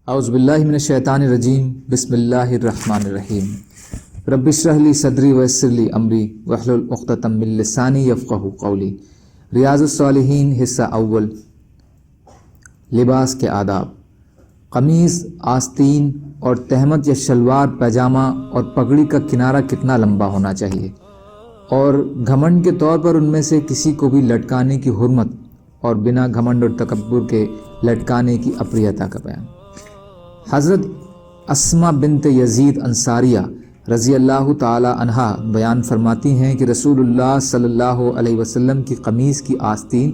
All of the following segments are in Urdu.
اعوذ باللہ من الشیطان الرجیم بسم اللہ الرحمن الرحیم رب اشرح لی صدری ویسر لی امری واحلل عقدۃ من لسانی یفقہوا قولی۔ ریاض الصالحین حصہ اول، لباس کے آداب۔ قمیص، آستین اور تہمت یا شلوار، پیجامہ اور پگڑی کا کنارہ کتنا لمبا ہونا چاہیے، اور گھمنڈ کے طور پر ان میں سے کسی کو بھی لٹکانے کی حرمت اور بنا گھمنڈ اور تکبر کے لٹکانے کی اپریتا کا بیان۔ حضرت اسما بنت یزید انصاریہ رضی اللہ تعالی عنہا بیان فرماتی ہیں کہ رسول اللہ صلی اللہ علیہ وسلم کی قمیص کی آستین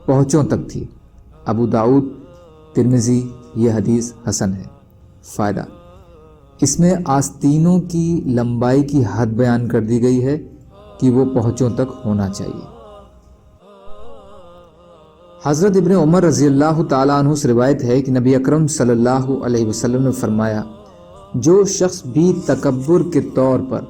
پہنچوں تک تھی۔ ابو داؤد، ترمذی، یہ حدیث حسن ہے۔ فائدہ: اس میں آستینوں کی لمبائی کی حد بیان کر دی گئی ہے کہ وہ پہنچوں تک ہونا چاہیے۔ حضرت ابن عمر رضی اللہ تعالیٰ عنہ سے روایت ہے کہ نبی اکرم صلی اللہ علیہ وسلم نے فرمایا، جو شخص بھی تکبر کے طور پر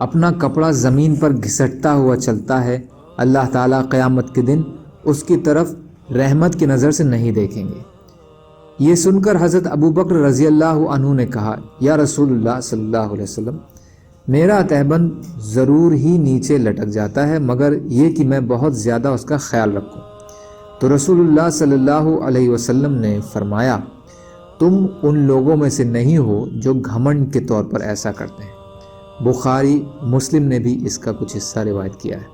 اپنا کپڑا زمین پر گھسٹتا ہوا چلتا ہے، اللہ تعالیٰ قیامت کے دن اس کی طرف رحمت کی نظر سے نہیں دیکھیں گے۔ یہ سن کر حضرت ابو بکر رضی اللہ عنہ نے کہا، یا رسول اللہ صلی اللہ علیہ وسلم، میرا تہبند ضرور ہی نیچے لٹک جاتا ہے، مگر یہ کہ میں بہت زیادہ اس کا خیال رکھوں۔ تو رسول اللہ صلی اللہ علیہ وسلم نے فرمایا، تم ان لوگوں میں سے نہیں ہو جو گھمنڈ کے طور پر ایسا کرتے ہیں۔ بخاری، مسلم نے بھی اس کا کچھ حصہ روایت کیا ہے۔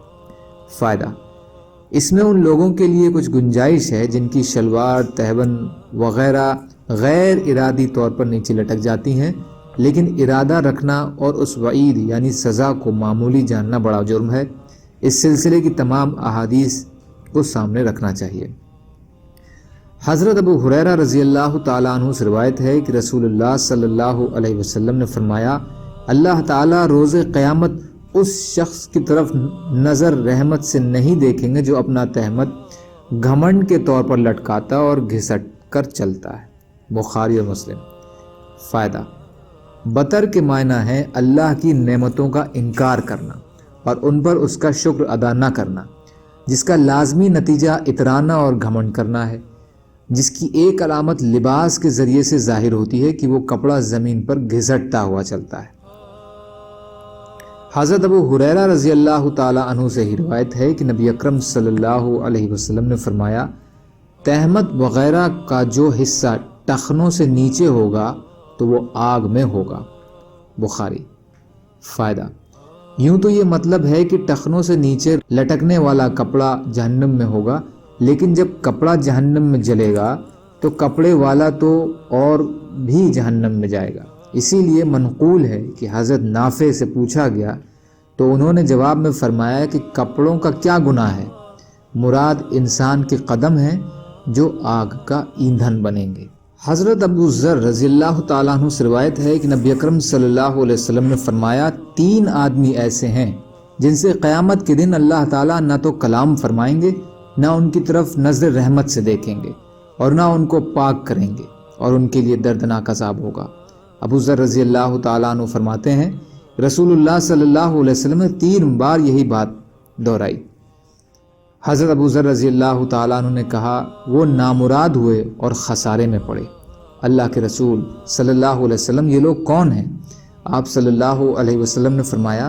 فائدہ: اس میں ان لوگوں کے لیے کچھ گنجائش ہے جن کی شلوار، تہبند وغیرہ غیر ارادی طور پر نیچے لٹک جاتی ہیں، لیکن ارادہ رکھنا اور اس وعید یعنی سزا کو معمولی جاننا بڑا جرم ہے۔ اس سلسلے کی تمام احادیث کو سامنے رکھنا چاہیے۔ حضرت ابو ہریرہ رضی اللہ تعالیٰ عنہ سے روایت ہے کہ رسول اللہ صلی اللہ علیہ وسلم نے فرمایا، اللہ تعالیٰ روز قیامت اس شخص کی طرف نظر رحمت سے نہیں دیکھیں گے جو اپنا تہمت گھمنڈ کے طور پر لٹکاتا اور گھسٹ کر چلتا ہے۔ بخاری اور مسلم۔ فائدہ: بطر کے معنی ہے اللہ کی نعمتوں کا انکار کرنا اور ان پر اس کا شکر ادا نہ کرنا، جس کا لازمی نتیجہ اترانا اور گھمنڈ کرنا ہے، جس کی ایک علامت لباس کے ذریعے سے ظاہر ہوتی ہے کہ وہ کپڑا زمین پر گھسٹتا ہوا چلتا ہے۔ حضرت ابو ہریرہ رضی اللہ تعالی عنہ سے ہی روایت ہے کہ نبی اکرم صلی اللہ علیہ وسلم نے فرمایا، تہمت وغیرہ کا جو حصہ ٹخنوں سے نیچے ہوگا تو وہ آگ میں ہوگا۔ بخاری۔ فائدہ: یوں تو یہ مطلب ہے کہ ٹخنوں سے نیچے لٹکنے والا کپڑا جہنم میں ہوگا، لیکن جب کپڑا جہنم میں جلے گا تو کپڑے والا تو اور بھی جہنم میں جائے گا۔ اسی لیے منقول ہے کہ حضرت نافع سے پوچھا گیا تو انہوں نے جواب میں فرمایا کہ کپڑوں کا کیا گناہ ہے؟ مراد انسان کے قدم ہیں جو آگ کا ایندھن بنیں گے۔ حضرت ابو ذر رضی اللہ تعالیٰ عنہ سے روایت ہے کہ نبی اکرم صلی اللہ علیہ وسلم نے فرمایا، 3 آدمی ایسے ہیں جن سے قیامت کے دن اللہ تعالیٰ نہ تو کلام فرمائیں گے، نہ ان کی طرف نظر رحمت سے دیکھیں گے، اور نہ ان کو پاک کریں گے، اور ان کے لیے دردناک عذاب ہوگا۔ ابو ذر رضی اللہ تعالیٰ عنہ فرماتے ہیں، رسول اللہ صلی اللہ علیہ وسلم نے 3 بار یہی بات دہرائی۔ حضرت ابو ذر رضی اللہ تعالیٰ عنہ نے کہا، وہ نامراد ہوئے اور خسارے میں پڑے۔ اللہ کے رسول صلی اللہ علیہ وسلم، یہ لوگ کون ہیں؟ آپ صلی اللہ علیہ وسلم نے فرمایا،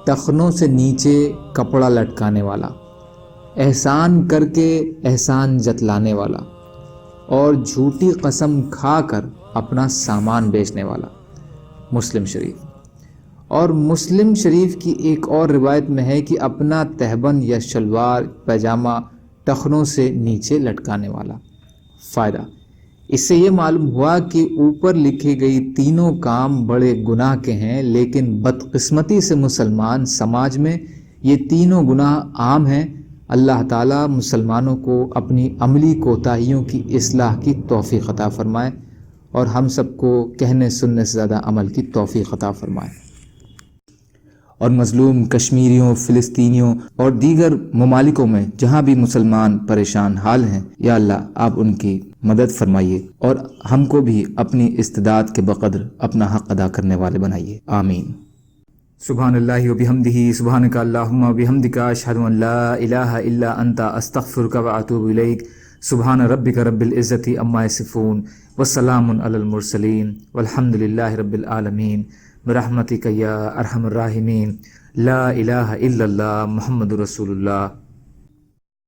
ٹخنوں سے نیچے کپڑا لٹکانے والا، احسان کر کے احسان جتلانے والا، اور جھوٹی قسم کھا کر اپنا سامان بیچنے والا۔ مسلم شریف۔ اور مسلم شریف کی ایک اور روایت میں ہے کہ اپنا تہبند یا شلوار، پیجامہ ٹخنوں سے نیچے لٹکانے والا۔ فائدہ: اس سے یہ معلوم ہوا کہ اوپر لکھے گئی تینوں کام بڑے گناہ کے ہیں، لیکن بدقسمتی سے مسلمان سماج میں یہ تینوں گناہ عام ہیں۔ اللہ تعالیٰ مسلمانوں کو اپنی عملی کوتاہیوں کی اصلاح کی توفیق عطا فرمائے، اور ہم سب کو کہنے سننے سے زیادہ عمل کی توفیق عطا فرمائے۔ اور مظلوم کشمیریوں، فلسطینیوں اور دیگر ممالکوں میں جہاں بھی مسلمان پریشان حال ہیں، یا اللہ آپ ان کی مدد فرمائیے، اور ہم کو بھی اپنی استطاعت کے بقدر اپنا حق ادا کرنے والے بنائیے، آمین۔ سبحان اللہ وبحمدہ، سبحانک اللہم وبحمدک، اشہد ان لا الہ الا انت، استغفرک واتوب الیک۔ سبحان ربک رب العزت عما یصفون وسلام علی المرسلین والحمد للہ رب العالمین برحمتک یا ارحم الراحمین لا الہ الا اللہ محمد رسول اللہ